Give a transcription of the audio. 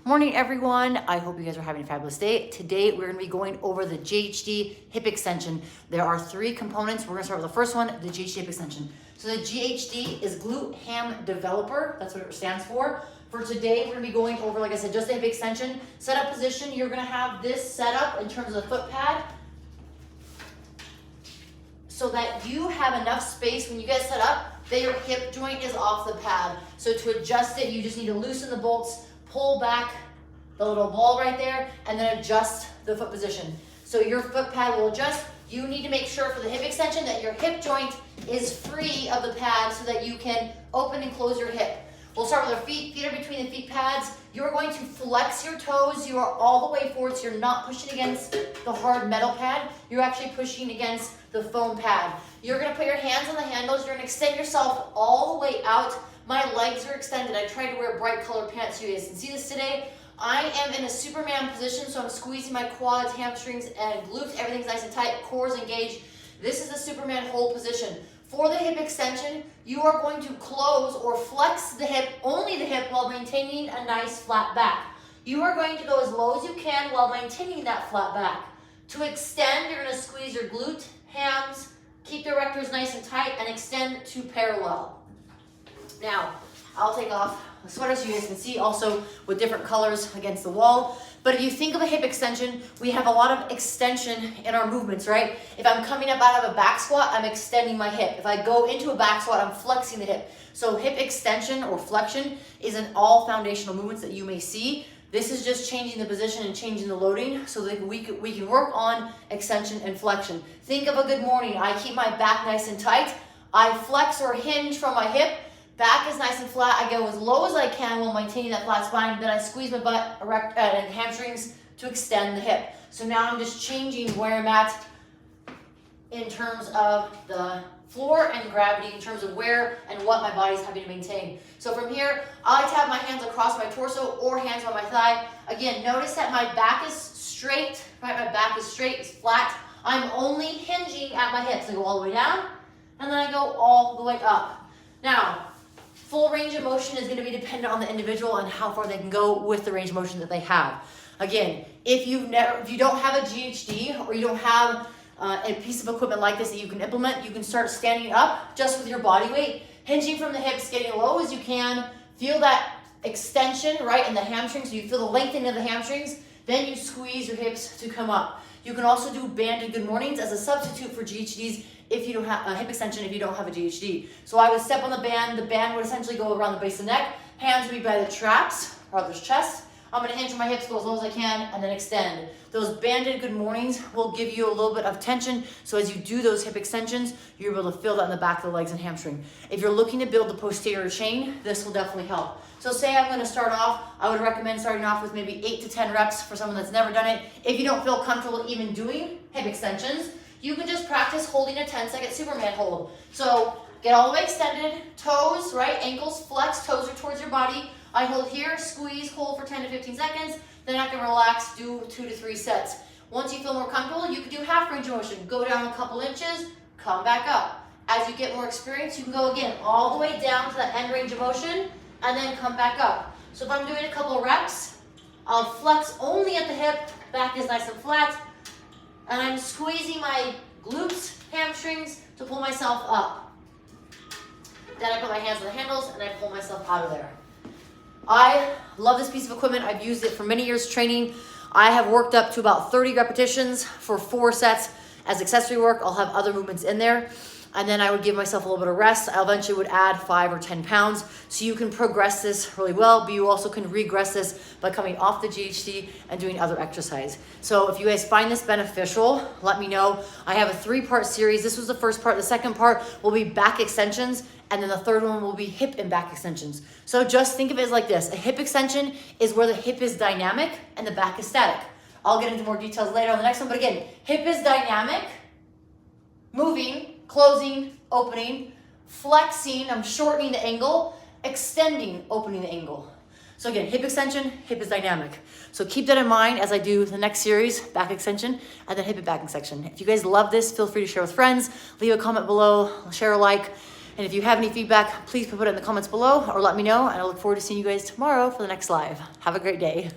Morning, everyone. I hope you guys are having a fabulous day. Today, we're gonna be going over the GHD hip extension. There are three components. We're gonna start with the first one, the GHD hip extension. So the GHD is Glute Ham Developer. That's what it stands for. For today, we're gonna be going over, like I said, just the hip extension. Setup position, you're gonna have this set up in terms of the foot pad so that you have enough space when you get set up that your hip joint is off the pad. So to adjust it, you just need to loosen the bolts, pull back the little ball right there, and then adjust the foot position. So your foot pad will adjust. You need to make sure for the hip extension that your hip joint is free of the pad so that you can open and close your hip. We'll start with our feet. Feet are between the feet pads. You're going to flex your toes. You are all the way forward, so you're not pushing against the hard metal pad. You're actually pushing against the foam pad. You're gonna put your hands on the handles. You're gonna extend yourself all the way out. My legs are extended. I tried to wear bright colored pants. You guys can see this today. I am in a Superman position, so I'm squeezing my quads, hamstrings, and glutes. Everything's nice and tight, core's engaged. This is the Superman hold position. For the hip extension, you are going to close or flex the hip, only the hip, while maintaining a nice flat back. You are going to go as low as you can while maintaining that flat back. To extend, you're gonna squeeze your glute, hams, keep the erectors nice and tight, and extend to parallel. Now, I'll take off the sweater so you guys can see, also with different colors against the wall. But if you think of a hip extension, we have a lot of extension in our movements, right? If I'm coming up out of a back squat, I'm extending my hip. If I go into a back squat, I'm flexing the hip. So hip extension or flexion is in all foundational movements that you may see. This is just changing the position and changing the loading so that we can work on extension and flexion. Think of a good morning. I keep my back nice and tight. I flex or hinge from my hip. Back is nice and flat. I go as low as I can while maintaining that flat spine. Then I squeeze my butt, and hamstrings to extend the hip. So now I'm just changing where I'm at in terms of the floor and gravity, in terms of where and what my body's having to maintain. So from here, I like to have my hands across my torso or hands on my thigh. Again, notice that my back is straight, right? My back is straight, it's flat. I'm only hinging at my hips. I go all the way down, and then I go all the way up. Now, full range of motion is going to be dependent on the individual and how far they can go with the range of motion that they have. Again, if you don't have a GHD or you don't have a piece of equipment like this that you can implement, you can start standing up just with your body weight, hinging from the hips, getting low as you can. Feel that extension, right, in the hamstrings, so you feel the lengthening of the hamstrings. Then you squeeze your hips to come up. You can also do banded good mornings as a substitute for GHDs if you don't have a hip extension, if you don't have a GHD. So I would step on the band would essentially go around the base of the neck, hands would be by the traps, or there's chest. I'm gonna hinge my hips, go as low as I can, and then extend. Those banded good mornings will give you a little bit of tension, so as you do those hip extensions, you're able to feel that in the back of the legs and hamstring. If you're looking to build the posterior chain, this will definitely help. So say I'm gonna start off, I would recommend starting off with maybe 8 to 10 reps for someone that's never done it. If you don't feel comfortable even doing hip extensions, you can just practice holding a 10-second Superman hold. So get all the way extended, toes, right, ankles flex, toes are towards your body. I hold here, squeeze, hold for 10 to 15 seconds, then I can relax, do 2 to 3 sets. Once you feel more comfortable, you can do half range of motion. Go down a couple inches, come back up. As you get more experience, you can go again all the way down to the end range of motion and then come back up. So if I'm doing a couple of reps, I'll flex only at the hip, back is nice and flat, and I'm squeezing my glutes, hamstrings to pull myself up. Then I put my hands on the handles and I pull myself out of there. I love this piece of equipment. I've used it for many years training. I have worked up to about 30 repetitions for 4 sets. As accessory work, I'll have other movements in there. And then I would give myself a little bit of rest. I eventually would add 5 or 10 pounds. So you can progress this really well, but you also can regress this by coming off the GHD and doing other exercise. So if you guys find this beneficial, let me know. I have a 3-part series. This was the first part. The second part will be back extensions. And then the third one will be hip and back extensions. So just think of it as like this. A hip extension is where the hip is dynamic and the back is static. I'll get into more details later on the next one. But again, hip is dynamic, moving, closing, opening, flexing, I'm shortening the angle, extending, opening the angle. So again, hip extension, hip is dynamic. So keep that in mind as I do the next series, back extension, and then hip and back extension. If you guys love this, feel free to share with friends, leave a comment below, share a like. And if you have any feedback, please put it in the comments below or let me know. And I look forward to seeing you guys tomorrow for the next live. Have a great day.